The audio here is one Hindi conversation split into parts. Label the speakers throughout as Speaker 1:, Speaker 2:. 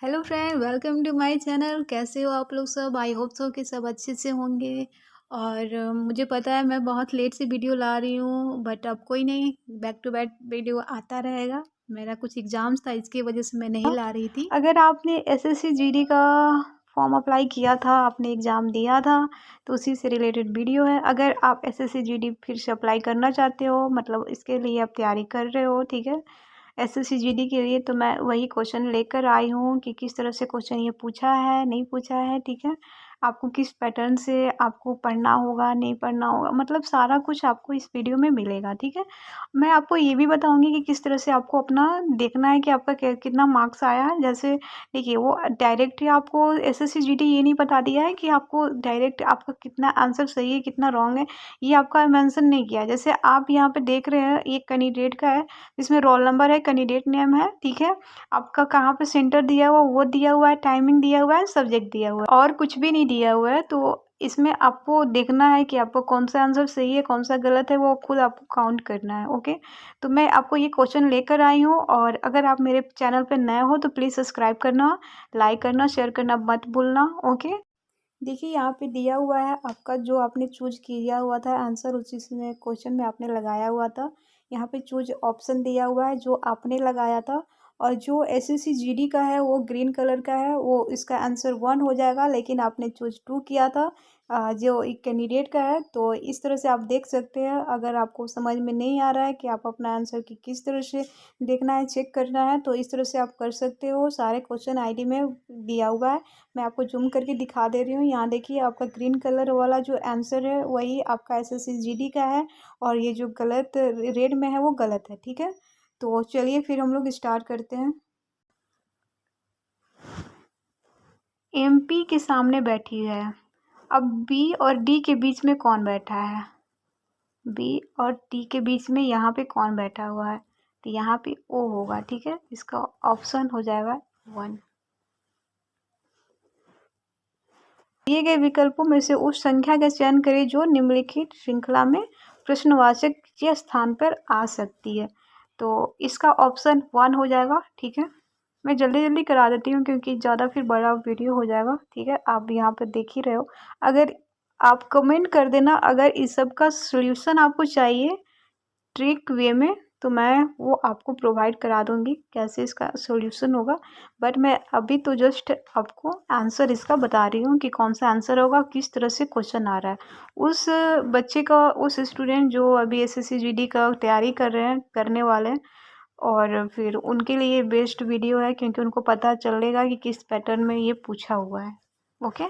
Speaker 1: Hello friend, welcome to my channel. कैसे हो आप लोग सब? आई होप सो कि सब अच्छे से होंगे। और मुझे पता है मैं बहुत लेट से वीडियो ला रही हूँ, बट अब कोई नहीं, बैक टू बैक वीडियो आता रहेगा। मेरा कुछ एग्ज़ाम्स था, इसकी वजह से मैं नहीं ला रही थी। अगर आपने एसएससी जीडी का फॉर्म अप्लाई किया था, आपने एग्ज़ाम दिया था, तो उसी से रिलेटेड वीडियो है। अगर आप एसएससी जीडी फिर से अप्लाई करना चाहते हो, मतलब इसके लिए आप तैयारी कर रहे हो, ठीक है, एसएससी जीडी के लिए, तो मैं वही क्वेश्चन लेकर आई हूँ कि किस तरह से क्वेश्चन ये पूछा है, नहीं पूछा है, ठीक है। आपको किस पैटर्न से आपको पढ़ना होगा, नहीं पढ़ना होगा, मतलब सारा कुछ आपको इस वीडियो में मिलेगा, ठीक है। मैं आपको ये भी बताऊँगी कि किस तरह से आपको अपना देखना है कि आपका कितना मार्क्स आया है। जैसे देखिए, वो डायरेक्ट ही आपको एसएससी जीडी ये नहीं बता दिया है कि आपको डायरेक्ट आपका कितना आंसर सही है, कितना रॉन्ग है, ये आपका मेंशन नहीं किया है। जैसे आप यहाँ पे देख रहे हैं, एक कैंडिडेट का है, इसमें रोल नंबर है, कैंडिडेट नेम है, ठीक है। आपका कहाँ पे सेंटर दिया हुआ वो दिया हुआ है, टाइमिंग दिया हुआ है, सब्जेक्ट दिया हुआ है, और कुछ भी नहीं दिया हुआ है। तो इसमें आपको देखना है कि आपको कौन सा आंसर सही है, कौन सा गलत है, वो खुद आपको काउंट करना है। ओके, तो मैं आपको ये क्वेश्चन लेकर आई हूँ। और अगर आप मेरे चैनल पर नए हो तो प्लीज़ सब्सक्राइब करना, लाइक करना, शेयर करना मत भूलना। ओके, देखिए यहाँ पे दिया हुआ है आपका जो आपने चूज किया हुआ था आंसर, उसी में क्वेश्चन में आपने लगाया हुआ था। यहाँ पे चूज ऑप्शन दिया हुआ है जो आपने लगाया था। और जो एसएससी जीडी का है वो ग्रीन कलर का है, वो इसका आंसर 1 हो जाएगा, लेकिन आपने चूज 2 किया था। जो एक कैंडिडेट का है। तो इस तरह से आप देख सकते हैं। अगर आपको समझ में नहीं आ रहा है कि आप अपना आंसर की किस तरह से देखना है, चेक करना है, तो इस तरह से आप कर सकते हो। सारे क्वेश्चन आईडी में दिया हुआ है, मैं आपको जूम करके दिखा दे रही हूँ। यहाँ देखिए, आपका ग्रीन कलर वाला जो आंसर है वही आपका एसएससी जीडी का है, और ये जो गलत रेड में है वो गलत है, ठीक है। तो चलिए फिर हम लोग स्टार्ट करते हैं। एमपी के सामने बैठी है, अब बी और डी के बीच में कौन बैठा है? बी और डी के बीच में यहाँ पे कौन बैठा हुआ है? तो यहाँ पे ओ होगा, ठीक है। इसका ऑप्शन हो जाएगा 1। दिए गए विकल्पों में से उस संख्या का चयन करें जो निम्नलिखित श्रृंखला में प्रश्नवाचक के स्थान पर आ सकती है। तो इसका ऑप्शन 1 हो जाएगा, ठीक है। मैं जल्दी जल्दी करा देती हूँ क्योंकि ज़्यादा फिर बड़ा वीडियो हो जाएगा, ठीक है। आप यहाँ पर देख ही रहे हो। अगर आप कमेंट कर देना अगर इस सब का सोल्यूशन आपको चाहिए ट्रिक वे में, तो मैं वो आपको प्रोवाइड करा दूंगी कैसे इसका सॉल्यूशन होगा। बट मैं अभी तो जस्ट आपको आंसर इसका बता रही हूँ कि कौन सा आंसर होगा, किस तरह से क्वेश्चन आ रहा है। उस बच्चे का, उस स्टूडेंट जो अभी एसएससी जीडी का तैयारी कर रहे हैं, करने वाले हैं, और फिर उनके लिए बेस्ट वीडियो है क्योंकि उनको पता चलेगा कि किस पैटर्न में ये पूछा हुआ है। ओके,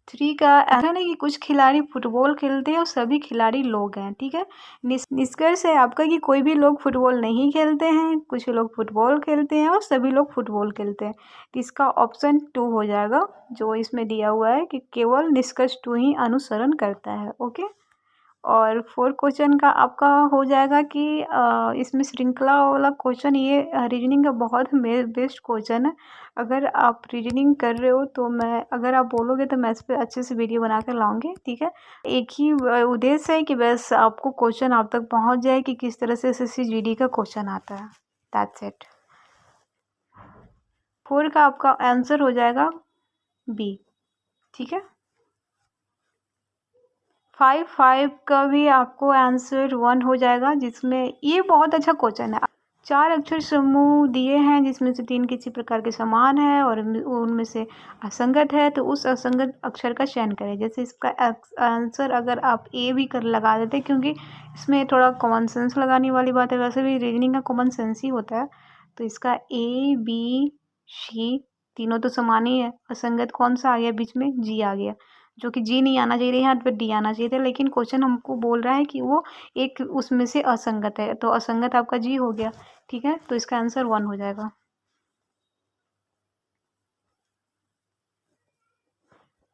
Speaker 1: 3 का ऐसा नहीं कि कुछ खिलाड़ी फुटबॉल खेलते हैं और सभी खिलाड़ी लोग हैं, ठीक है। निष्कर्ष है आपका कि कोई भी लोग फुटबॉल नहीं खेलते हैं, कुछ लोग फुटबॉल खेलते हैं और सभी लोग फुटबॉल खेलते हैं। तो इसका ऑप्शन 2 हो जाएगा, जो इसमें दिया हुआ है कि केवल निष्कर्ष 2 ही अनुसरण करता है। ओके, और 4 क्वेश्चन का आपका हो जाएगा कि इसमें श्रृंखला वाला क्वेश्चन, ये रीजनिंग का बहुत बेस्ट क्वेश्चन है। अगर आप रीजनिंग कर रहे हो तो मैं, अगर आप बोलोगे तो मैं इस पर अच्छे से वीडियो बना कर लाऊंगी, ठीक है। एक ही उद्देश्य है कि बस आपको क्वेश्चन आप तक पहुंच जाए कि किस तरह से एसएससी जीडी का क्वेश्चन आता है। That's it. 4 का आपका आंसर हो जाएगा बी, ठीक है। 5 का भी आपको आंसर 1 हो जाएगा, जिसमें ये बहुत अच्छा क्वेश्चन है। 4 अक्षर समूह दिए हैं जिसमें से 3 किसी प्रकार के समान है और उनमें से असंगत है, तो उस असंगत अक्षर का चयन करें। जैसे इसका आंसर अगर आप ए भी कर लगा देते, क्योंकि इसमें थोड़ा कॉमन सेंस लगाने वाली बात है, वैसे भी रीजनिंग का कॉमन सेंस ही होता है। तो इसका ए बी सी तीनों तो समान ही है, असंगत कौन सा आ गया बीच में? जी आ गया, जो कि जी नहीं आना चाहिए, यहाँ पे डी आना चाहिए था, लेकिन क्वेश्चन हमको बोल रहा है कि वो एक उसमें से असंगत है, तो असंगत आपका जी हो गया, ठीक है। तो इसका आंसर 1 हो जाएगा।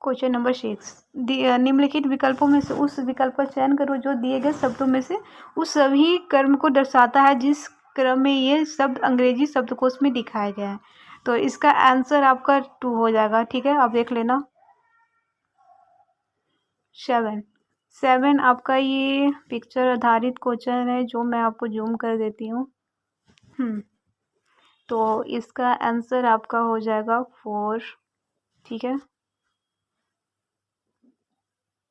Speaker 1: क्वेश्चन नंबर 6, निम्नलिखित विकल्पों में से उस विकल्प का चयन करो जो दिए गए शब्दों में से उस सभी क्रम को दर्शाता है जिस क्रम में ये शब्द अंग्रेजी शब्दकोश में दिखाए गए हैं। तो इसका आंसर आपका 2 हो जाएगा, ठीक है। आप देख लेना। 7 आपका ये पिक्चर आधारित क्वेश्चन है, जो मैं आपको जूम कर देती हूँ। तो इसका आंसर आपका हो जाएगा 4। ठीक है।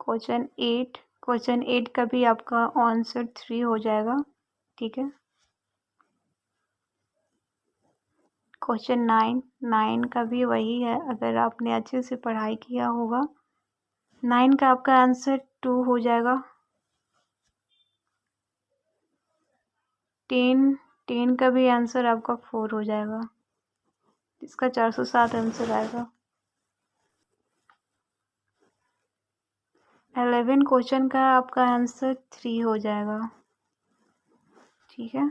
Speaker 1: क्वेश्चन 8 का भी आपका आंसर 3 हो जाएगा। ठीक है। क्वेश्चन 9 का भी वही है, अगर आपने अच्छे से पढ़ाई किया होगा। 9 का आपका आंसर 2 हो जाएगा। 10 का भी आंसर आपका 4 हो जाएगा। इसका 407 आंसर आएगा। 11 क्वेश्चन का आपका आंसर 3 हो जाएगा। ठीक है।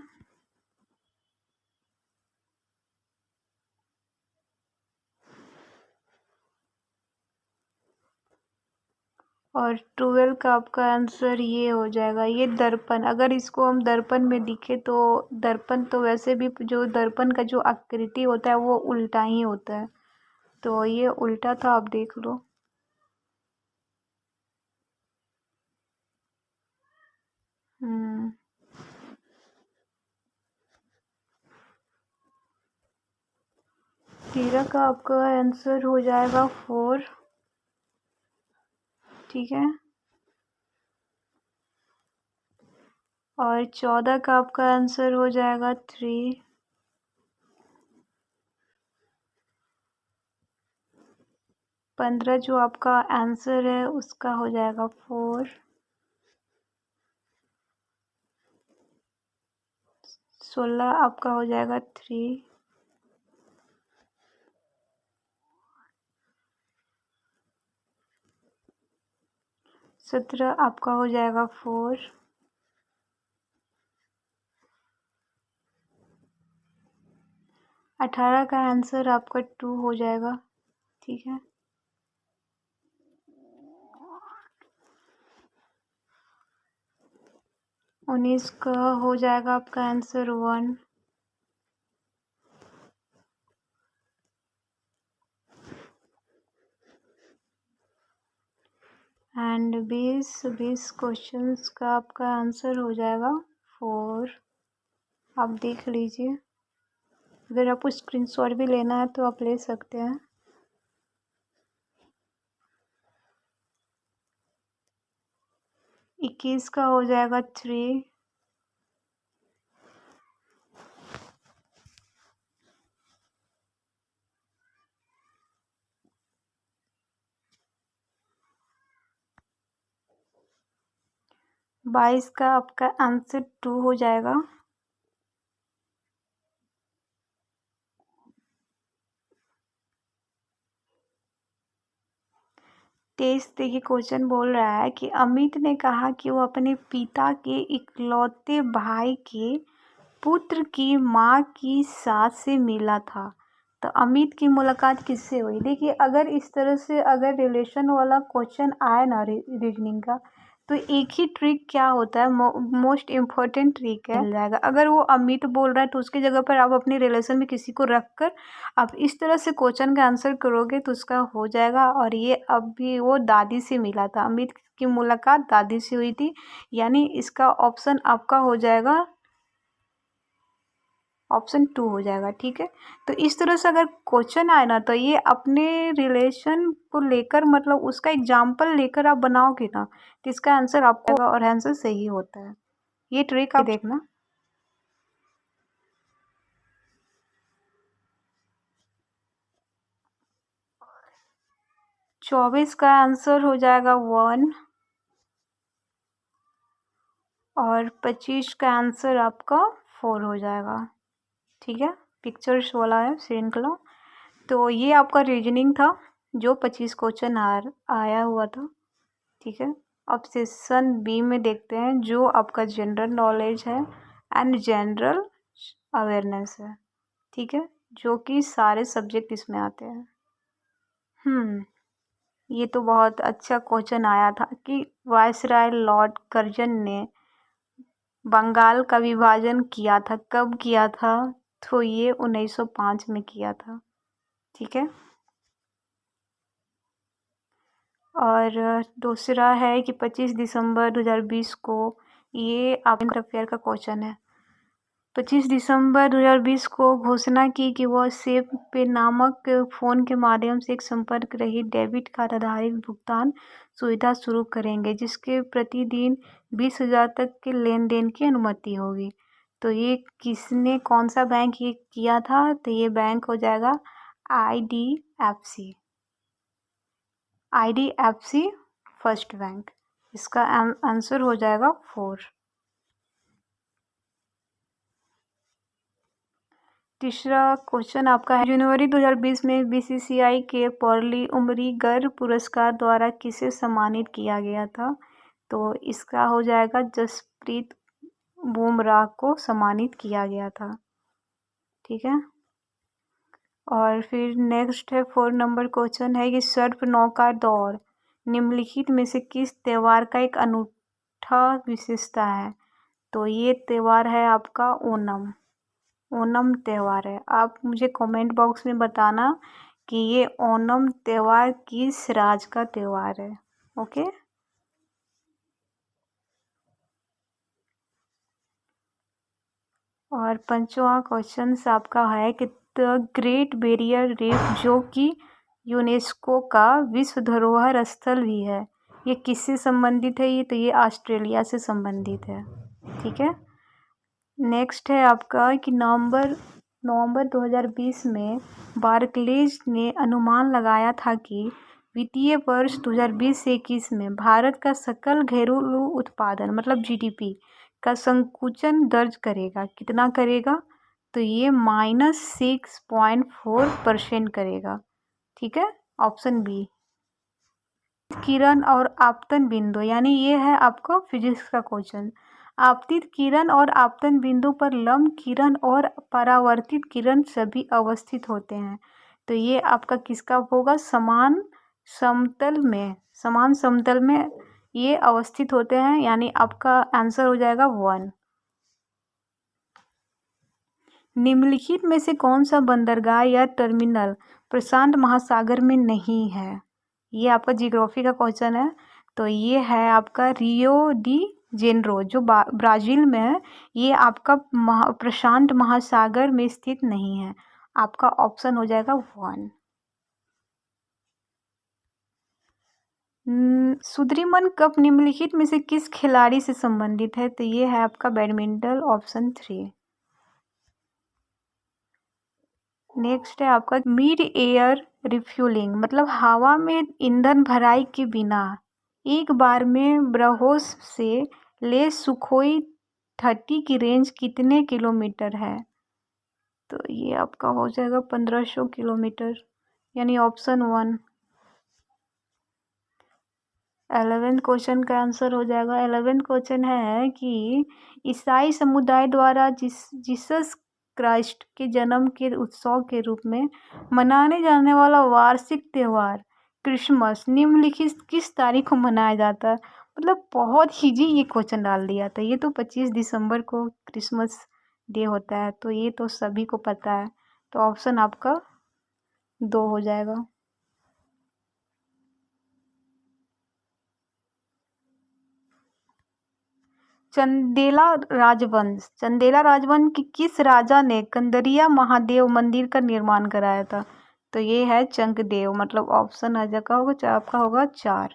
Speaker 1: और 12 का आपका आंसर ये हो जाएगा, ये दर्पण। अगर इसको हम दर्पण में दिखे तो दर्पण तो वैसे भी जो दर्पण का जो आकृति होता है वो उल्टा ही होता है, तो ये उल्टा था, आप देख लो। हम्म। 13 का आपका आंसर हो जाएगा 4। ठीक है। और 14 का आपका आंसर हो जाएगा 3। 15 जो आपका आंसर है उसका हो जाएगा 4। 16 आपका हो जाएगा 3। 17 आपका हो जाएगा 4। 18 का आंसर आपका 2 हो जाएगा। ठीक है। 19 का हो जाएगा आपका आंसर 1। एंड 20 क्वेश्चंस का आपका आंसर हो जाएगा 4। आप देख लीजिए, अगर आपको स्क्रीनशॉट भी लेना है तो आप ले सकते हैं। 21 का हो जाएगा 3। 22 का आपका आंसर 2 हो जाएगा। 23 देखिए, क्वेश्चन बोल रहा है कि अमित ने कहा कि वो अपने पिता के इकलौते भाई के पुत्र की माँ की सास से मिला था, तो अमित की मुलाकात किससे हुई। देखिए, अगर इस तरह से अगर रिलेशन वाला क्वेश्चन आए ना रीजनिंग का, तो एक ही ट्रिक क्या होता है, मोस्ट इम्पॉर्टेंट ट्रिक है, मिल जाएगा। अगर वो अमित बोल रहा है तो उसकी जगह पर आप अपने रिलेशन में किसी को रख कर आप इस तरह से क्वेश्चन का आंसर करोगे तो उसका हो जाएगा। और ये अभी वो दादी से मिला था, अमित की मुलाकात दादी से हुई थी, यानी इसका ऑप्शन आपका हो जाएगा ऑप्शन 2 हो जाएगा। ठीक है। तो इस तरह से अगर क्वेश्चन आए ना, तो ये अपने रिलेशन को लेकर, मतलब उसका एग्जाम्पल लेकर आप बनाओगे ना, तो इसका आंसर आपको आएगा और आंसर सही होता है। ये ट्रिक आप देखना। 24 का आंसर हो जाएगा 1। और 25 का आंसर आपका 4 हो जाएगा। ठीक है। पिक्चर्स वाला है श्रृंखला। तो ये आपका रीजनिंग था, जो 25 क्वेश्चन आया हुआ था। ठीक है। अब सेशन बी में देखते हैं, जो आपका जनरल नॉलेज है एंड जनरल अवेयरनेस है। ठीक है। जो कि सारे सब्जेक्ट इसमें आते हैं। ये तो बहुत अच्छा क्वेश्चन आया था कि वायसराय लॉर्ड कर्जन ने बंगाल का विभाजन किया था, कब किया था, तो ये 1905 में किया था। ठीक है। और दूसरा है कि 25 दिसंबर 2020 को, ये करंट अफेयर का क्वेश्चन है, 25 दिसंबर 2020 को घोषणा की कि वह सेव पे नामक फ़ोन के माध्यम से एक संपर्क रहित डेबिट कार्ड आधारित भुगतान सुविधा शुरू करेंगे, जिसके प्रतिदिन 20,000 तक के लेन देन की अनुमति होगी। तो ये किसने, कौन सा बैंक ये किया था? तो ये बैंक हो जाएगा IDFC फर्स्ट बैंक। इसका आंसर हो जाएगा 4। तीसरा क्वेश्चन आपका है, जनवरी 2020 में BCCI के पर्ली उमरीगर पुरस्कार द्वारा किसे सम्मानित किया गया था? तो इसका हो जाएगा जसप्रीत बुमराह को सम्मानित किया गया था। ठीक है। और फिर नेक्स्ट है 4 नंबर क्वेश्चन है कि सर्प नौका दौड़ निम्नलिखित में से किस त्योहार का एक अनूठा विशेषता है? तो ये त्योहार है आपका ओणम त्यौहार है। आप मुझे कमेंट बॉक्स में बताना कि ये ओणम त्यौहार किस राज्य का त्यौहार है। ओके। और 5वां क्वेश्चन आपका है कि द ग्रेट बैरियर रीफ, जो कि यूनेस्को का विश्व धरोहर स्थल भी है, ये किससे संबंधित है? तो ये ऑस्ट्रेलिया से संबंधित है। ठीक है। नेक्स्ट है आपका कि नवंबर 2020 में बार्कलेज ने अनुमान लगाया था कि वित्तीय वर्ष 2020 से 21 में भारत का सकल घरेलू उत्पादन मतलब GDP का संकुचन दर्ज करेगा। कितना करेगा? तो ये -6.4% करेगा। ठीक है। Option B. किरण और आपतन बिंदु, यानी ये है आपको फिजिक्स का क्वेश्चन। आपतित किरण और आपतन बिंदु पर लंब किरण और परावर्तित किरण सभी अवस्थित होते हैं। तो ये आपका किसका होगा? समान समतल में ये अवस्थित होते हैं, यानी आपका आंसर हो जाएगा 1। निम्नलिखित में से कौन सा बंदरगाह या टर्मिनल प्रशांत महासागर में नहीं है? ये आपका जियोग्राफी का क्वेश्चन है। तो ये है आपका रियो डी जेनेरो, जो ब्राज़ील में है। ये आपका प्रशांत महासागर में स्थित नहीं है। आपका ऑप्शन हो जाएगा 1। सुदीमन कप निम्नलिखित में से किस खिलाड़ी से संबंधित है? तो ये है आपका बैडमिंटन, ऑप्शन 3। नेक्स्ट है आपका मिड एयर रिफ्यूलिंग, मतलब हवा में ईंधन भराई के बिना एक बार में ब्रह्मोस से ले सुखोई 30 की रेंज कितने किलोमीटर है? तो ये आपका हो जाएगा 1500 किलोमीटर, यानी ऑप्शन 1। 11th क्वेश्चन का आंसर हो जाएगा। 11th क्वेश्चन है कि ईसाई समुदाय द्वारा जीसस क्राइस्ट के जन्म के उत्सव के रूप में मनाने जाने वाला वार्षिक त्यौहार क्रिसमस निम्नलिखित किस तारीख को मनाया जाता है? मतलब बहुत ही जी ये क्वेश्चन डाल दिया था। ये तो 25 दिसंबर को क्रिसमस डे होता है, तो ये तो सभी को पता है। तो ऑप्शन आपका 2 हो जाएगा। चंदेला राजवंश की किस राजा ने कंदरिया महादेव मंदिर का निर्माण कराया था? तो ये है चंकदेव, मतलब ऑप्शन आ जाएगा होगा आपका होगा 4।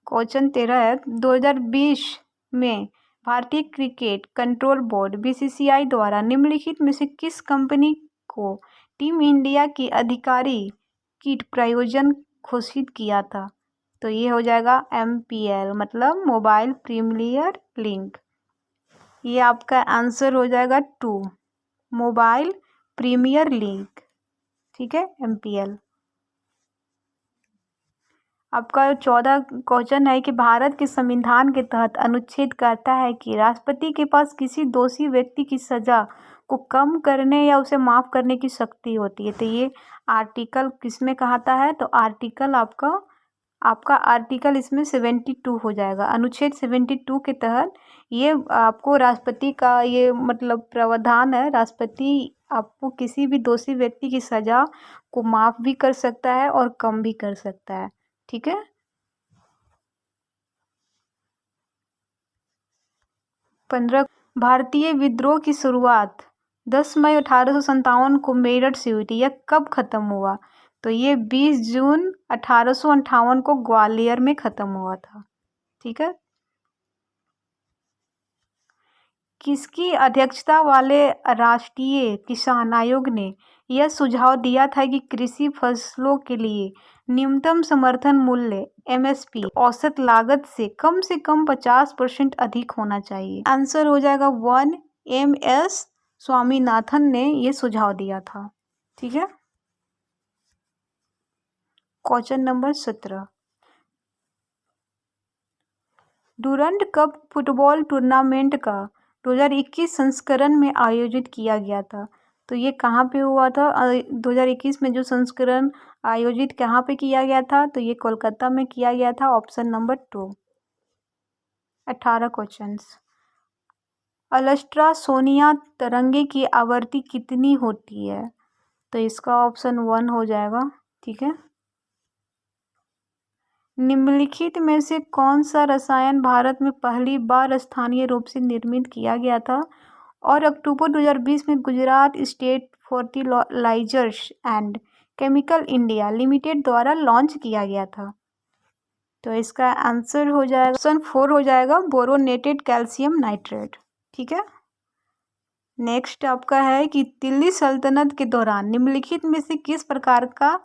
Speaker 1: क्वेश्चन 13 है, 2020 में भारतीय क्रिकेट कंट्रोल बोर्ड BCCI द्वारा निम्नलिखित में से किस कंपनी को टीम इंडिया की आधिकारिक प्रायोजन घोषित किया था? तो ये हो जाएगा MPL, मतलब मोबाइल प्रीमियर लीग। ये आपका आंसर हो जाएगा 2, मोबाइल प्रीमियर लीग। ठीक है, MPL। आपका 14 क्वेश्चन है कि भारत के संविधान के तहत अनुच्छेद कहता है कि राष्ट्रपति के पास किसी दोषी व्यक्ति की सजा को कम करने या उसे माफ करने की शक्ति होती है। तो ये आर्टिकल किसमें कहता है? तो आर्टिकल आपका आर्टिकल इसमें 72 हो जाएगा। अनुच्छेद 72 के तहत ये आपको राष्ट्रपति का ये मतलब प्रावधान है। राष्ट्रपति आपको किसी भी दोषी व्यक्ति की सजा को माफ भी कर सकता है और कम भी कर सकता है। ठीक है। 15 भारतीय विद्रोह की शुरुआत 10 मई 1857 को मेरठ से हुई थी। यह कब खत्म हुआ? तो ये 20 जून 1858 को ग्वालियर में खत्म हुआ था। ठीक है। किसकी अध्यक्षता वाले राष्ट्रीय किसान आयोग ने यह सुझाव दिया था कि कृषि फसलों के लिए न्यूनतम समर्थन मूल्य एमएसपी औसत लागत से कम 50% अधिक होना चाहिए? आंसर हो जाएगा 1 एम.एस. स्वामीनाथन ने यह सुझाव दिया था। ठीक है। Question number 17, Durand cup football tournament का 2021 संस्करण में आयोजित किया गया था। तो ये कहाँ पे हुआ था? 2021 में जो संस्करण आयोजित कहाँ पे किया गया था? तो ये कोलकाता में किया गया था। Option number 2। 18 क्वेश्चंस। अल्ट्रासोनिया तरंगे की आवृत्ति कितनी होती है? तो इसका ऑप्शन 1 हो जाएगा। ठीक है। निम्नलिखित में से कौन सा रसायन भारत में पहली बार स्थानीय रूप से निर्मित किया गया था और अक्टूबर 2020 में Gujarat state fertilizers and chemical India limited द्वारा लॉन्च किया गया था? तो इसका आंसर हो जाएगा ऑप्शन 4 हो जाएगा, बोरोनेटेड कैल्शियम नाइट्रेट। ठीक है। नेक्स्ट आपका है कि दिल्ली सल्तनत के दौरान निम्नलिखित में से किस प्रकार का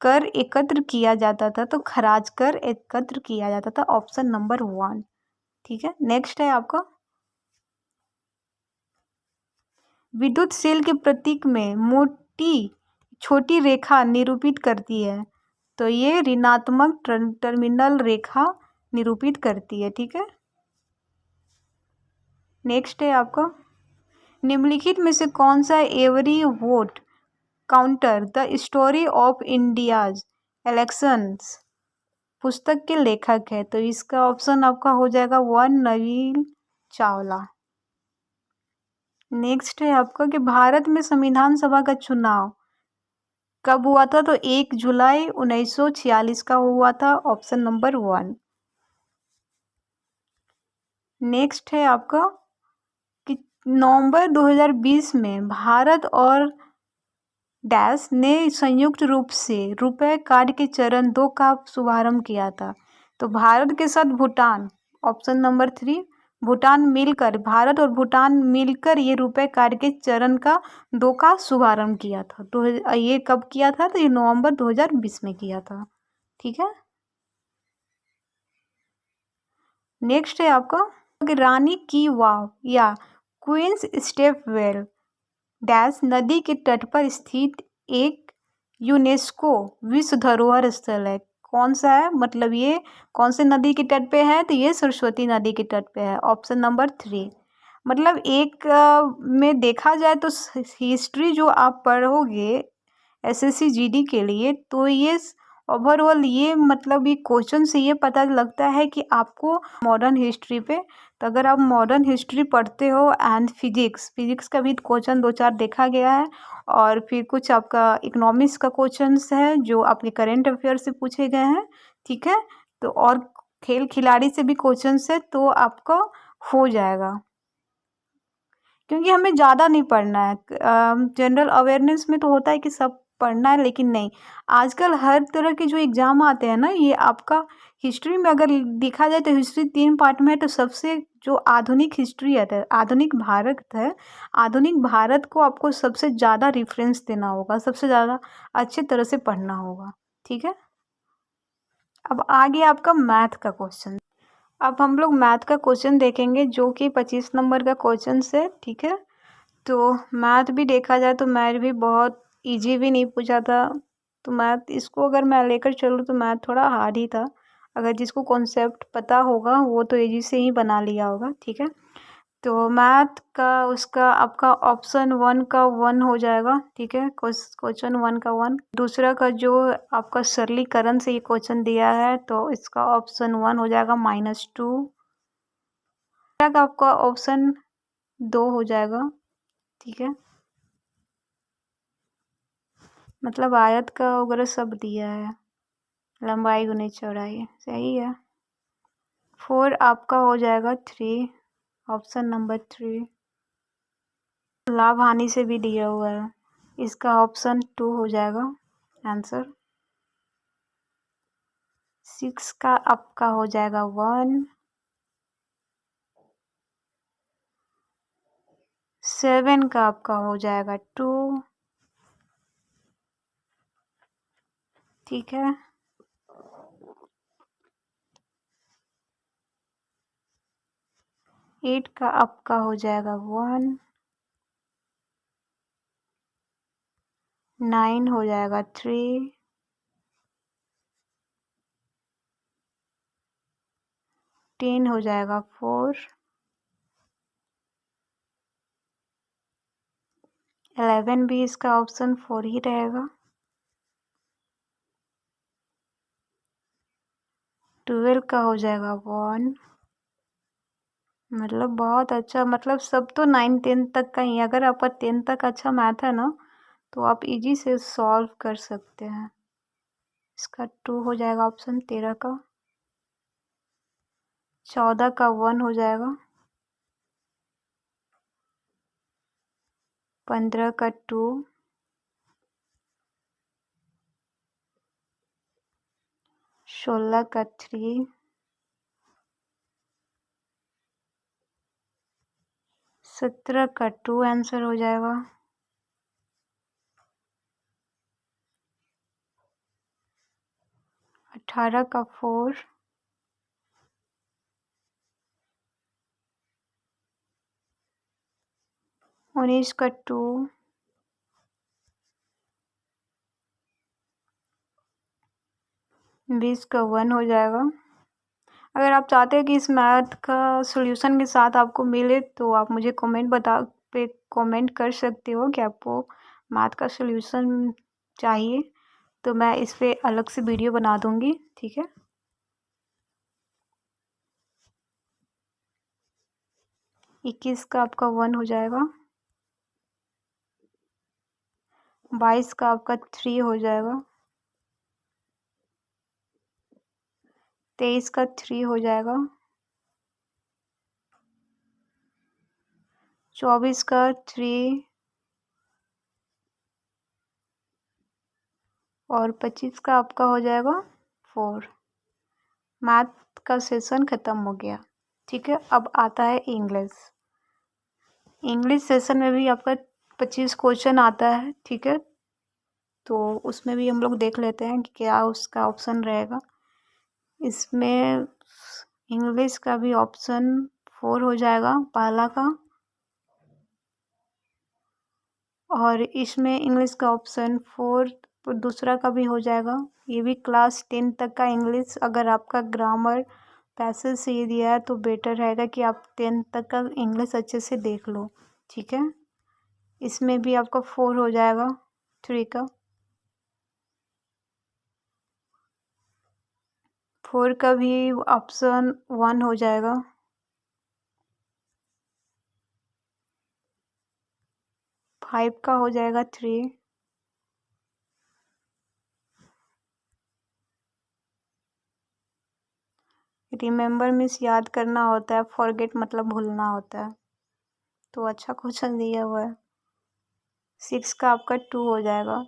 Speaker 1: कर एकत्र किया जाता था? तो खराज कर एकत्र किया जाता था। Option number 1। ठीक है। नेक्स्ट है आपका, विद्युत सेल के प्रतीक में मोटी छोटी रेखा निरूपित करती है। तो ये ऋणात्मक टर्मिनल रेखा निरूपित करती है। ठीक है। नेक्स्ट है आपका, निम्नलिखित में से कौन सा every vote counter the story of India's elections पुस्तक के लेखक है? तो इसका ऑप्शन आपका हो जाएगा 1 नवीन चावला। नेक्स्ट है आपका कि भारत में संविधान सभा का चुनाव कब हुआ था? तो 1 जुलाई 1946 का हुआ था। Option number 1। नेक्स्ट है आपका कि नवंबर 2020 में भारत और डैश ने संयुक्त रूप से रुपए कार्ड के चरण 2 का शुभारंभ किया था। तो भारत के साथ भूटान, ऑप्शन नंबर 3, भूटान मिलकर, भारत और भूटान मिलकर ये रुपए कार्ड के चरण का 2 का शुभारंभ किया था। तो ये कब किया था? तो ये नवंबर 2020 में किया था। ठीक है। नेक्स्ट है आपका कि रानी की वाव या क्वींस स्टेप वेल डैश नदी के तट पर स्थित एक यूनेस्को विश्व धरोहर स्थल है। कौन सा है? मतलब ये कौन से नदी के तट पे है? तो ये सरस्वती नदी के तट पे है। Option number 3। मतलब एक में देखा जाए तो हिस्ट्री जो आप पढ़ोगे एसएससी जीडी के लिए, तो ये ओवरऑल ये मतलब ये क्वेश्चन से ये पता लगता है कि आपको मॉडर्न हिस्ट्री पे, तो अगर आप मॉडर्न हिस्ट्री पढ़ते हो एंड फिजिक्स का भी क्वेश्चन 2-4 देखा गया है, और फिर कुछ आपका इकोनॉमिक्स का क्वेश्चंस है जो आपके करेंट अफेयर से पूछे गए हैं। ठीक है। तो और खेल खिलाड़ी से भी क्वेश्चंस है, तो आपका हो जाएगा, क्योंकि हमें ज़्यादा नहीं पढ़ना है। जनरल अवेयरनेस में तो होता है कि सब पढ़ना है, लेकिन नहीं, आजकल हर तरह के जो एग्ज़ाम आते हैं ना, ये आपका हिस्ट्री में अगर देखा जाए तो हिस्ट्री 3 पार्ट में है। तो सबसे जो आधुनिक हिस्ट्री है, आधुनिक भारत है, आधुनिक भारत को आपको सबसे ज़्यादा रेफरेंस देना होगा, सबसे ज़्यादा अच्छे तरह से पढ़ना होगा। ठीक है। अब आगे आपका मैथ का क्वेश्चन। अब हम लोग मैथ का क्वेश्चन देखेंगे जो कि 25 नंबर का क्वेश्चन है। ठीक है। तो मैथ भी देखा जाए तो मैथ भी बहुत इजी भी नहीं पूछा था। तो मैथ इसको अगर मैं लेकर चलूँ तो मैथ थोड़ा हार्ड ही था। अगर जिसको कॉन्सेप्ट पता होगा वो तो इजी से ही बना लिया होगा। ठीक है। तो मैथ का उसका आपका ऑप्शन 1 का 1 हो जाएगा। ठीक है। क्वेश्चन 1 का 1। दूसरा का जो आपका सरलीकरण से ये क्वेश्चन दिया है, तो इसका ऑप्शन 1 हो जाएगा -2। का आपका ऑप्शन 2 हो जाएगा। ठीक है। मतलब आयत का वगैरह सब दिया है, लंबाई गुनी चौड़ाई, सही है। 4 आपका हो जाएगा 3, ऑप्शन नंबर 3 लाभ हानि से भी दिया हुआ है, इसका ऑप्शन 2 हो जाएगा आंसर। 6 का आपका हो जाएगा 1, 7 का आपका हो जाएगा 2, ठीक है। 8 का आपका हो जाएगा 1, 9 हो जाएगा 3, 10 हो जाएगा 4, 11 भी इसका ऑप्शन 4 ही रहेगा। 12 का हो जाएगा 1, मतलब बहुत अच्छा, मतलब सब तो 9-10 तक का ही। अगर आपका 10 तक अच्छा मैथ है ना तो आप इजी से सॉल्व कर सकते हैं। इसका 2 हो जाएगा ऑप्शन 13 का। 14 का 1 हो जाएगा। 15 का 2, 16 का 3, 17 का 2 आंसर हो जाएगा। 18 का 4, 19 का 2, 20 का 1 हो जाएगा। अगर आप चाहते हैं कि इस मैथ का सॉल्यूशन के साथ आपको मिले तो आप मुझे कमेंट कर सकते हो कि आपको मैथ का सॉल्यूशन चाहिए, तो मैं इस पे अलग से वीडियो बना दूंगी, ठीक है। 21 का आपका 1 हो जाएगा। 22 का आपका 3 हो जाएगा। 23 का 3 हो जाएगा। 24 का 3 और 25 का आपका हो जाएगा 4। मैथ का सेशन ख़त्म हो गया, ठीक है। अब आता है इंग्लिश। इंग्लिश सेशन में भी आपका 25 क्वेश्चन आता है, ठीक है। तो उसमें भी हम लोग देख लेते हैं कि क्या उसका ऑप्शन रहेगा। इसमें इंग्लिश का भी ऑप्शन 4 हो जाएगा पहला का, और इसमें इंग्लिश का ऑप्शन 4 दूसरा का भी हो जाएगा। ये भी क्लास 10 तक का इंग्लिश। अगर आपका ग्रामर पैसेज से ये दिया है तो बेटर रहेगा कि आप 10 तक का इंग्लिश अच्छे से देख लो, ठीक है। इसमें भी आपका 4 हो जाएगा 3 का। 4 का भी ऑप्शन 1 हो जाएगा। 5 का हो जाएगा 3। रिमेंबर मीन्स याद करना होता है, फॉरगेट मतलब भूलना होता है, तो अच्छा क्वेश्चन दिया हुआ है। 6 का आपका 2 हो जाएगा।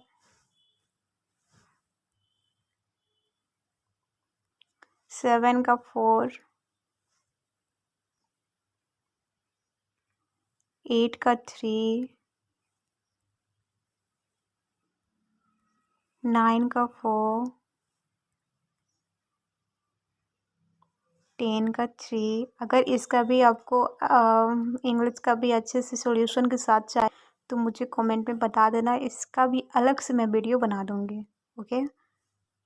Speaker 1: 7 का 4, 8 का 3, 9 का 4, 10 का 3। अगर इसका भी आपको इंग्लिश का भी अच्छे से सॉल्यूशन के साथ चाहिए तो मुझे कमेंट में बता देना, इसका भी अलग से मैं वीडियो बना दूँगी, ओके।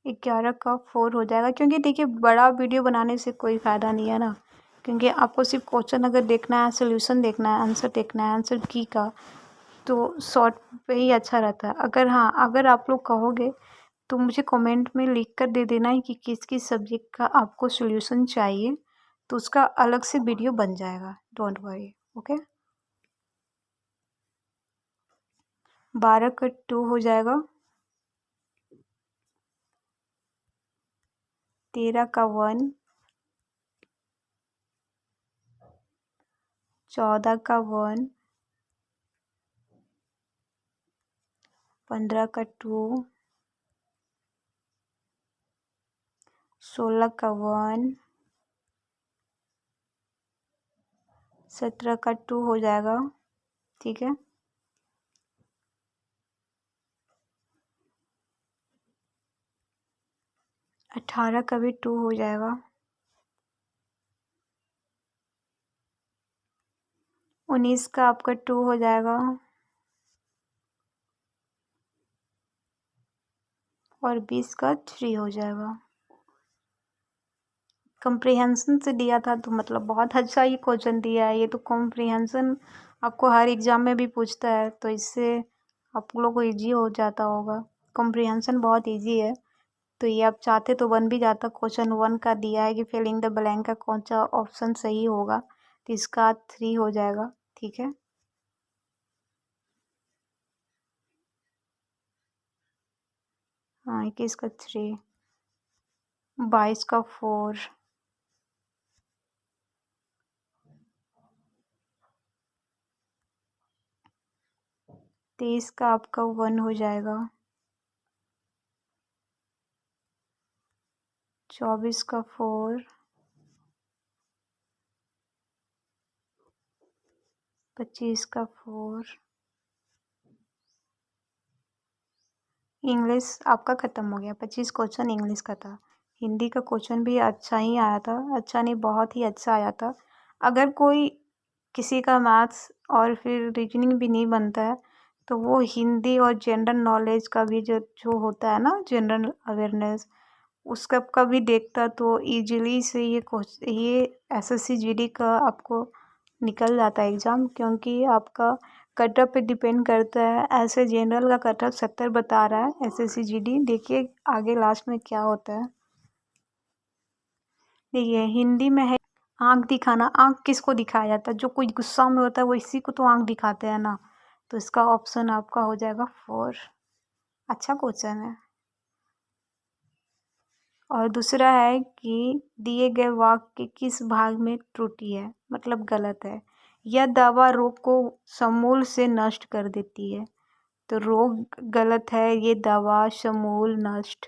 Speaker 1: 11 का 4 हो जाएगा, क्योंकि देखिए बड़ा वीडियो बनाने से कोई फ़ायदा नहीं है ना, क्योंकि आपको सिर्फ क्वेश्चन अगर देखना है, सॉल्यूशन देखना है, आंसर देखना है, आंसर की का, तो शॉर्ट पे ही अच्छा रहता है। अगर हाँ, अगर आप लोग कहोगे तो मुझे कमेंट में लिख कर दे देना है कि किस किस सब्जेक्ट का आपको सॉल्यूशन चाहिए, तो उसका अलग से वीडियो बन जाएगा, डोंट वरी, ओके। 12 का 2 हो जाएगा। 13 का 1, 14 का 1, 15 का 2, 16 का 1, 17 का 2 हो जाएगा, ठीक है। 18 का भी 2 हो जाएगा, 19 का आपका 2 हो जाएगा, और 20 का 3 हो जाएगा। कॉम्प्रिहेंशन से दिया था तो मतलब बहुत अच्छा ही क्वेश्चन दिया है। ये तो कॉम्प्रिहेंशन आपको हर एग्ज़ाम में भी पूछता है, तो इससे आप लोग को ईजी हो जाता होगा। कॉम्प्रिहेंशन बहुत ईजी है, तो ये आप चाहते तो बन भी जाता। क्वेश्चन 1 का दिया है कि फिल इन द ब्लैंक का कौन सा ऑप्शन सही होगा, तो इसका 3 हो जाएगा, ठीक है। हाँ, 21 का 3, 22 का 4, 23 का आपका 1 हो जाएगा, 24 का 4, 25 का 4। इंग्लिश आपका ख़त्म हो गया। 25 क्वेश्चन इंग्लिश का था। हिंदी का क्वेश्चन भी अच्छा ही आया था, अच्छा नहीं बहुत ही अच्छा आया था। अगर कोई किसी का मैथ्स और फिर रीजनिंग भी नहीं बनता है, तो वो हिंदी और जनरल नॉलेज का भी जो जो होता है ना, जनरल अवेयरनेस, उसका का भी देखता तो इजीली से ये एसएससी जीडी का आपको निकल जाता है एग्ज़ाम, क्योंकि आपका कट ऑफ पे डिपेंड करता है। ऐसे जनरल का कट ऑफ 70 बता रहा है एसएससी जीडी। देखिए आगे लास्ट में क्या होता है। देखिए हिंदी में है आँख दिखाना। आँख किसको दिखाया जाता है? जो कोई गुस्सा में होता है वो इसी को तो आँख दिखाते हैं ना। तो इसका ऑप्शन आपका हो जाएगा 4। अच्छा क्वेश्चन है। और दूसरा है कि दिए गए वाक्य के किस भाग में त्रुटि है, मतलब गलत है। यह दवा रोग को समूल से नष्ट कर देती है, तो रोग गलत है। ये दवा समूल नष्ट,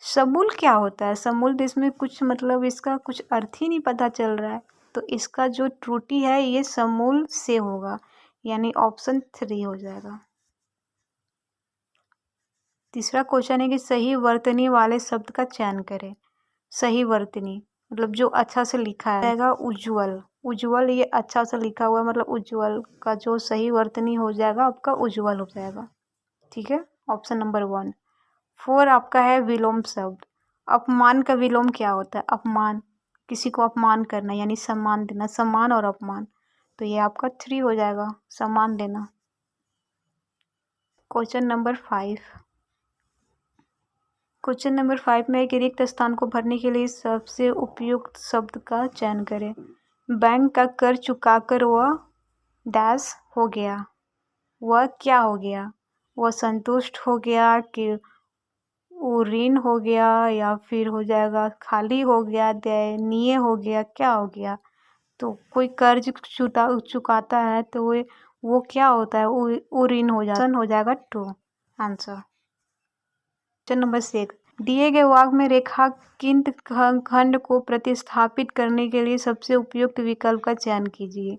Speaker 1: समूल क्या होता है? समूल तो इसमें कुछ मतलब इसका कुछ अर्थ ही नहीं पता चल रहा है। तो इसका जो त्रुटि है ये समूल से होगा, यानी ऑप्शन 3 हो जाएगा। तीसरा क्वेश्चन है कि सही वर्तनी वाले शब्द का चयन करें। सही वर्तनी मतलब जो अच्छा से लिखा है जाएगा उज्ज्वल। उज्ज्वल ये अच्छा से लिखा हुआ है, मतलब उज्ज्वल का जो सही वर्तनी हो जाएगा आपका उज्ज्वल हो जाएगा, ठीक है। Option number 1। 4 आपका है विलोम शब्द। अपमान का विलोम क्या होता है? अपमान, किसी को अपमान करना यानी सम्मान देना। सम्मान और अपमान, तो ये आपका 3 हो जाएगा, सम्मान देना। Question number 5। क्वेश्चन नंबर 5 में एक रिक्त स्थान को भरने के लिए सबसे उपयुक्त शब्द का चयन करें। बैंक का कर चुकाकर वह डैश हो गया। वह क्या हो गया? वह संतुष्ट हो गया कि वो ऋण हो गया, या फिर हो जाएगा खाली हो गया, दयनीय हो गया, क्या हो गया? तो कोई कर्ज चुकाता है तो वो क्या होता है? वो ऋण हो जाएगा 2 आंसर। Question number 6। दिए गए वाक्य में रेखांकित खंड को प्रतिस्थापित करने के लिए सबसे उपयुक्त विकल्प का चयन कीजिए।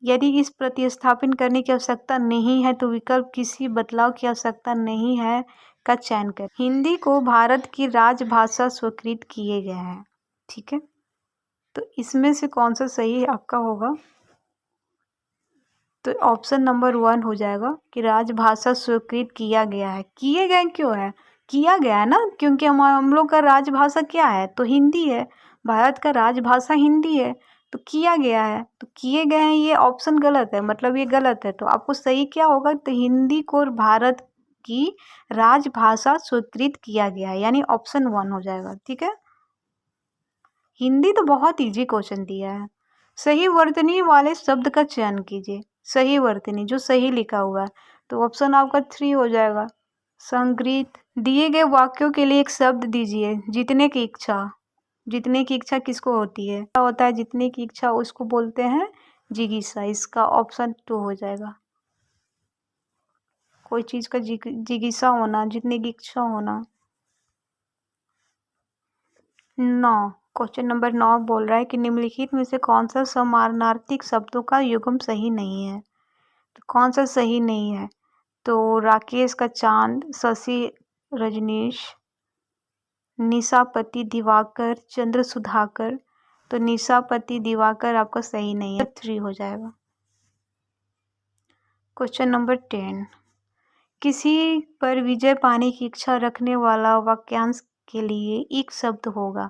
Speaker 1: यदि इस प्रतिस्थापन करने की आवश्यकता नहीं है तो विकल्प किसी बदलाव की आवश्यकता नहीं है का चयन करें। हिंदी को भारत की राजभाषा स्वीकृत किए गए हैं, ठीक है। तो इसमें से कौन सा सही आपका होगा? तो ऑप्शन नंबर 1 हो जाएगा कि राजभाषा स्वीकृत किया गया है। किए गए क्यों है? किया गया है ना, क्योंकि हम लोग का राजभाषा क्या है? तो हिंदी है। भारत का राजभाषा हिंदी है, तो किया गया है। तो किए गए हैं ये ऑप्शन गलत है, मतलब ये गलत है। तो आपको सही क्या होगा? तो हिंदी को भारत की राजभाषा स्वीकृत किया गया है, यानी ऑप्शन 1 हो जाएगा, ठीक है। हिंदी तो बहुत इजी क्वेश्चन दिया है। सही वर्तनी वाले शब्द का चयन कीजिए। सही वर्तनी जो सही लिखा हुआ है, तो ऑप्शन आपका 3 हो जाएगा। संग्रहित दिए गए वाक्यों के लिए एक शब्द दीजिए। जीतने की इच्छा। जीतने की इच्छा किसको होती है? क्या होता है जीतने की इच्छा? उसको बोलते हैं जिगीसा, इसका ऑप्शन 2 हो जाएगा। कोई चीज़ का जिगीसा होना, जीतने की इच्छा होना। 9, क्वेश्चन नंबर 9 बोल रहा है कि निम्नलिखित में से कौन सा समानार्थी शब्दों का युग्म सही नहीं है। तो कौन सा सही नहीं है? तो राकेश का चांद, शशि रजनीश, निशापति दिवाकर, चंद्र सुधाकर। तो निशापति दिवाकर आपका सही नहीं है, 3 हो जाएगा। क्वेश्चन नंबर 10, किसी पर विजय पाने की इच्छा रखने वाला वाक्यांश के लिए एक शब्द होगा,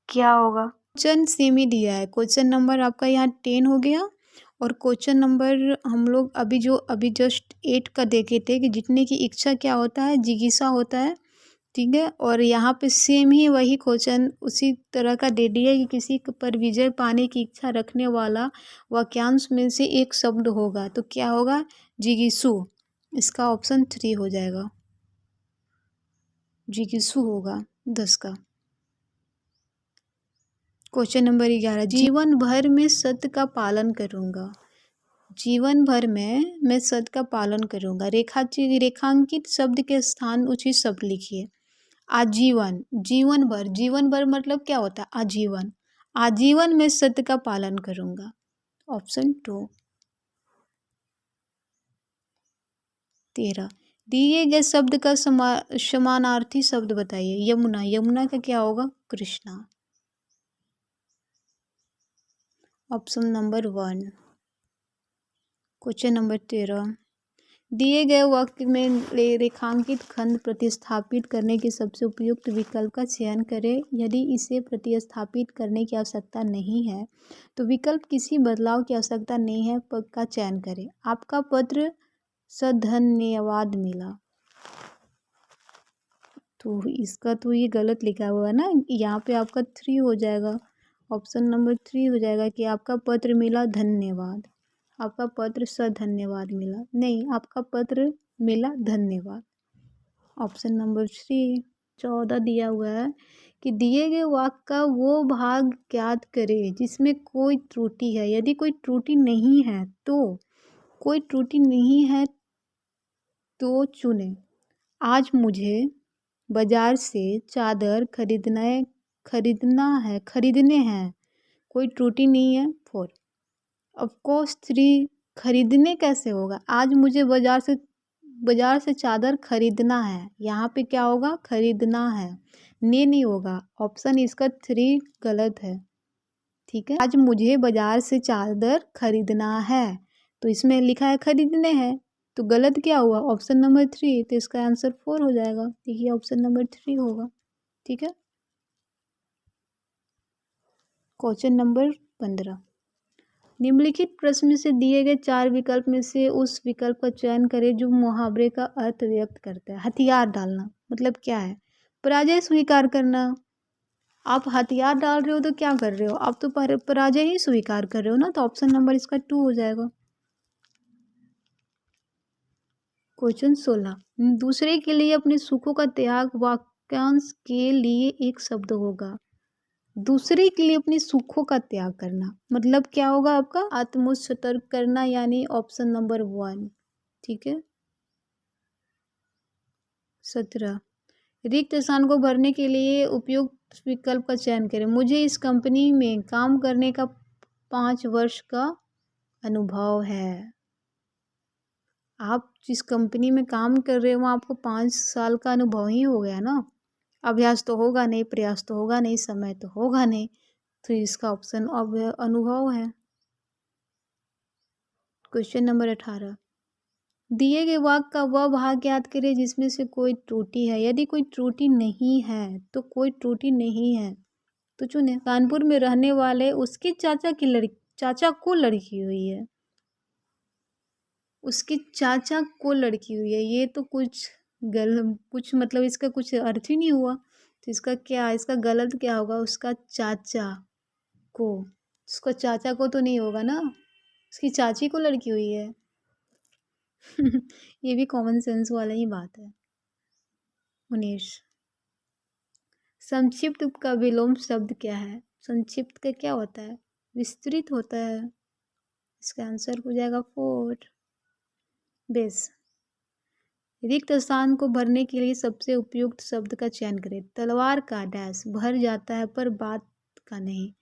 Speaker 1: क्या होगा? क्वेश्चन सेम ही दिया है। क्वेश्चन नंबर आपका यहाँ 10 हो गया और क्वेश्चन नंबर हम लोग अभी जस्ट 8 का देखे थे कि जीतने की इच्छा क्या होता है, जिज्ञासा होता है, ठीक है। और यहाँ पे सेम ही वही क्वेश्चन उसी तरह का दे दिया कि किसी पर विजय पाने की इच्छा रखने वाला वाक्यांश में से एक शब्द होगा, तो क्या होगा? जिगीसु, इसका ऑप्शन 3 हो जाएगा। जिगीसु होगा 10 का। क्वेश्चन नंबर 11, जीवन भर में सत्य का पालन करूँगा। जीवन भर में मैं सत्य का पालन करूँगा। रेखांकित शब्द के स्थान उचित शब्द लिखिए। आजीवन, जीवन भर, जीवन भर मतलब क्या होता है? आजीवन। आजीवन में सत्य का पालन करूँगा, ऑप्शन 2। 13, दिए गए शब्द का समानार्थी शब्द बताइए। यमुना, यमुना का क्या होगा? Krishna, option number 1। Question number 13, दिए गए वाक्य में रेखांकित खंड प्रतिस्थापित करने के सबसे उपयुक्त विकल्प का चयन करें। यदि इसे प्रतिस्थापित करने की आवश्यकता नहीं है तो विकल्प किसी बदलाव की आवश्यकता नहीं है पद का चयन करें। आपका पत्र सधन्यवाद मिला, तो इसका तो ये गलत लिखा हुआ है ना, यहाँ पे आपका 3 हो जाएगा। ऑप्शन नंबर 3 हो जाएगा कि आपका पत्र मिला धन्यवाद। आपका पत्र सधन्यवाद मिला, नहीं, आपका पत्र मिला धन्यवाद, ऑप्शन नंबर 3। 14 दिया हुआ है कि दिए गए वाक्य का वो भाग ज्ञात करें जिसमें कोई त्रुटि है। यदि कोई त्रुटि नहीं है तो, कोई त्रुटि नहीं है तो चुने। आज मुझे बाजार से चादर खरीदने हैं, कोई त्रुटि नहीं है। 4, ऑफकोर्स 3, खरीदने कैसे होगा? आज मुझे बाजार से चादर खरीदना है, यहाँ पे क्या होगा? खरीदना है, ने नहीं होगा। ऑप्शन इसका 3 गलत है, ठीक है। आज मुझे बाजार से चादर खरीदना है, तो इसमें लिखा है खरीदने हैं, तो गलत क्या हुआ? ऑप्शन नंबर 3, तो इसका आंसर 4 हो जाएगा। देखिए ऑप्शन नंबर 3 होगा, ठीक है। क्वेश्चन नंबर 15, निम्नलिखित प्रश्न में से दिए गए 4 विकल्प में से उस विकल्प का चयन करें जो मुहावरे का अर्थ व्यक्त करता है। हथियार डालना मतलब क्या है? पराजय स्वीकार करना। आप हथियार डाल रहे हो तो क्या कर रहे हो? आप तो पराजय ही स्वीकार कर रहे हो ना, तो ऑप्शन नंबर इसका 2 हो जाएगा। क्वेश्चन 16, दूसरे के लिए अपने सुखों का त्याग वाक्यांश के लिए एक शब्द होगा। दूसरे के लिए अपने सुखों का त्याग करना मतलब क्या होगा आपका? आत्मसतर्क करना, यानी ऑप्शन नंबर 1, ठीक है। 17, रिक्त स्थान को भरने के लिए उपयुक्त विकल्प का चयन करें। मुझे इस कंपनी में काम करने का 5 वर्ष का अनुभव है। आप जिस कंपनी में काम कर रहे हो आपको 5 साल का अनुभव ही हो गया ना। अभ्यास तो होगा नहीं, प्रयास तो होगा नहीं, समय तो होगा नहीं, तो इसका ऑप्शन अब अनुभव है। क्वेश्चन नंबर 18, दिए गए वाक्य का वह भाग ज्ञात करें जिसमें से कोई त्रुटि है। यदि कोई त्रुटि नहीं है तो कोई त्रुटि नहीं है तो चुने। कानपुर में रहने वाले उसके चाचा को लड़की हुई है। उसके चाचा को लड़की हुई है, ये तो कुछ मतलब इसका कुछ अर्थ ही नहीं हुआ। तो इसका गलत क्या होगा? उसका चाचा को, उसका चाचा को तो नहीं होगा ना, उसकी चाची को लड़की हुई है। ये भी कॉमन सेंस वाला ही बात है। 19, संक्षिप्त का विलोम शब्द क्या है? संक्षिप्त का क्या होता है? विस्तृत होता है, इसका आंसर हो जाएगा 4। बेस। रिक्त स्थान को भरने के लिए सबसे उपयुक्त शब्द का चयन करें। तलवार का डैश भर जाता है पर बात का नहीं।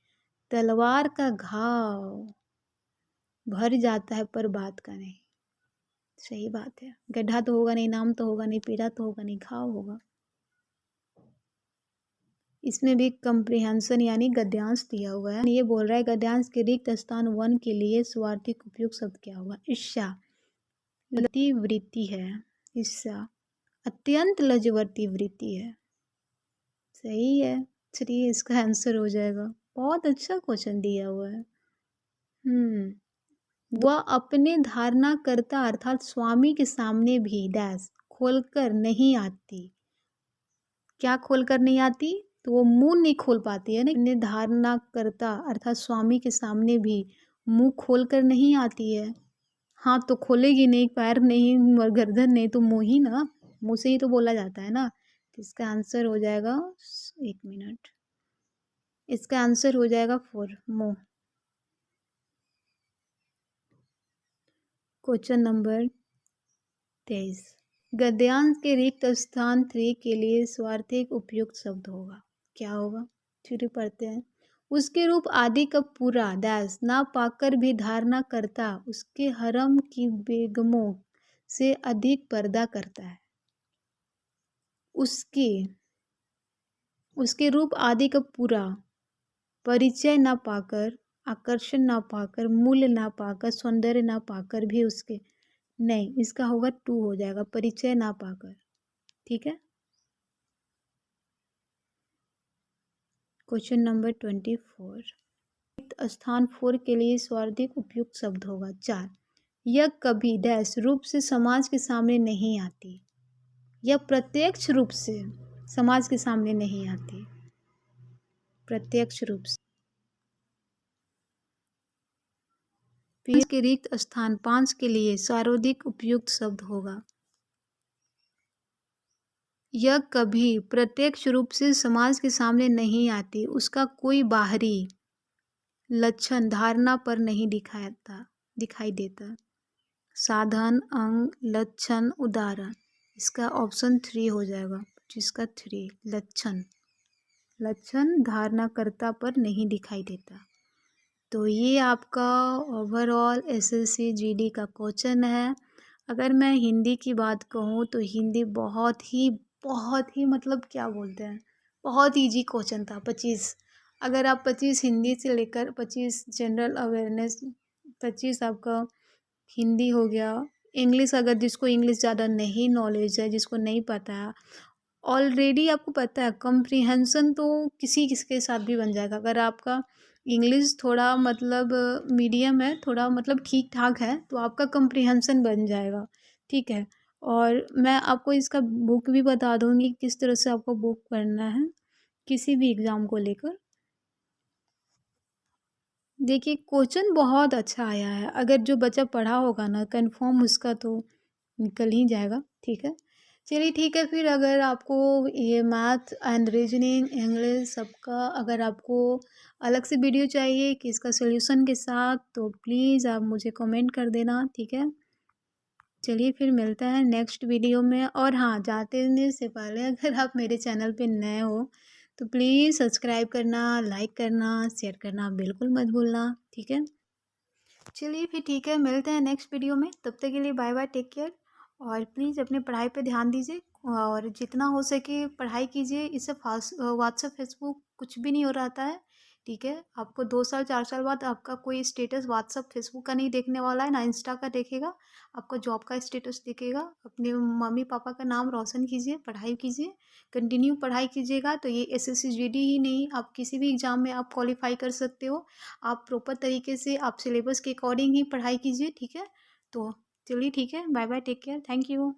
Speaker 1: तलवार का घाव भर जाता है पर बात का नहीं। सही बात है। गड्ढा तो होगा नहीं, नाम तो होगा नहीं, पीड़ा तो होगा नहीं, घाव होगा। इसमें भी कंप्रिहेंशन यानी गद्यांश दिया हुआ है। ये बोल रहा है गद्यांश के रिक्त स्थान 1 के लिए स्वार्थिक उपयुक्त शब्द क्या होगा। ईर्ष्या लती वृत्ति है। ईर्ष्या अत्यंत लज्जवर्ती वृत्ति है। सही है। चलिए इसका आंसर हो जाएगा। बहुत अच्छा क्वेश्चन दिया हुआ है। वह अपने धारणा करता अर्थात स्वामी के सामने भी डैश खोलकर नहीं आती। क्या खोलकर नहीं आती? तो वो मुंह नहीं खोल पाती है ना। अपने धारणा करता अर्थात स्वामी के सामने भी मुंह खोलकर नहीं आती है। हाथ तो खोलेगी नहीं, पैर नहीं, गर्दन नहीं, तो मुंह ही ना, मुंह से ही तो बोला जाता है ना। तो इसका आंसर हो जाएगा 1 मिनट। इसका आंसर हो जाएगा 4 मुंह। Question number 23। गद्यांश के रिक्त स्थान 3 के लिए स्वार्थिक उपयुक्त शब्द होगा। क्या होगा? शुरू पढ़ते हैं। उसके रूप आदि का पूरा डैश ना पाकर भी धारणा करता उसके हरम की बेगमों से अधिक पर्दा करता है। उसके रूप आदि का पूरा परिचय ना पाकर, आकर्षण ना पाकर, मूल्य ना पाकर, सौंदर्य ना पाकर भी उसके नहीं, इसका होगा 2 हो जाएगा, परिचय ना पाकर। ठीक है। Question number 24। स्थान 4 के लिए स्वार्थिक उपयुक्त शब्द होगा 4। यह कभी डैश रूप से समाज के सामने नहीं आती। यह प्रत्यक्ष रूप से समाज के सामने नहीं आती। प्रत्यक्ष रूप से। के रिक्त स्थान 5 के लिए सर्वाधिक उपयुक्त शब्द होगा। यह कभी प्रत्यक्ष रूप से समाज के सामने नहीं आती। उसका कोई बाहरी लक्षण धारणा पर नहीं दिखाई देता। साधन, अंग, लक्षण, उदाहरण। इसका ऑप्शन 3 हो जाएगा। जिसका 3 लक्षण धारणाकर्ता पर नहीं दिखाई देता। तो ये आपका ओवरऑल एसएससी जीडी का क्वेश्चन है। अगर मैं हिंदी की बात कहूँ तो हिंदी बहुत ही मतलब क्या बोलते हैं, बहुत इजी क्वेश्चन था। 25 अगर आप 25 हिंदी से लेकर 25 जनरल अवेयरनेस, 25 आपका हिंदी हो गया। इंग्लिश अगर जिसको इंग्लिश ज़्यादा नहीं नॉलेज है, जिसको नहीं पता है, ऑलरेडी आपको पता है कम्प्रीहेंशन तो किसी के साथ भी बन जाएगा। अगर आपका इंग्लिश थोड़ा मतलब मीडियम है, थोड़ा मतलब ठीक ठाक है, तो आपका कम्प्रीहेंशन बन जाएगा। ठीक है। और मैं आपको इसका बुक भी बता दूंगी किस तरह से आपको बुक पढ़ना है किसी भी एग्ज़ाम को लेकर। देखिए क्वेश्चन बहुत अच्छा आया है। अगर जो बच्चा पढ़ा होगा ना कंफर्म उसका तो निकल ही जाएगा। ठीक है। चलिए ठीक है। फिर अगर आपको ये मैथ एंड रीजनिंग इंग्लिश सबका अगर आपको अलग से वीडियो चाहिए कि इसका सॉल्यूशन के साथ, तो प्लीज़ आप मुझे कमेंट कर देना। ठीक है। चलिए फिर मिलता है नेक्स्ट वीडियो में। और हाँ, जाने से पहले अगर आप मेरे चैनल पे नए हो तो प्लीज़ सब्सक्राइब करना, लाइक करना, शेयर करना बिल्कुल मत भूलना। ठीक है। चलिए फिर ठीक है, मिलते हैं नेक्स्ट वीडियो में। तब तक के लिए बाय बाय, टेक केयर। और प्लीज़ अपने पढ़ाई पे ध्यान दीजिए और जितना हो सके पढ़ाई कीजिए। इससे व्हाट्सएप फेसबुक कुछ भी नहीं हो रहता है। ठीक है। आपको 2 साल 4 साल बाद आपका कोई स्टेटस व्हाट्सएप फेसबुक का नहीं देखने वाला है, ना इंस्टा का देखेगा। आपको जॉब का स्टेटस दिखेगा। अपने मम्मी पापा का नाम रोशन कीजिए, पढ़ाई कीजिए, कंटिन्यू पढ़ाई कीजिएगा। तो ये एसएससी जीडी ही नहीं, आप किसी भी एग्ज़ाम में आप क्वालिफाई कर सकते हो। आप प्रॉपर तरीके से आप सिलेबस के अकॉर्डिंग ही पढ़ाई कीजिए। ठीक है। तो चलिए ठीक है, bye bye, take care, thank you.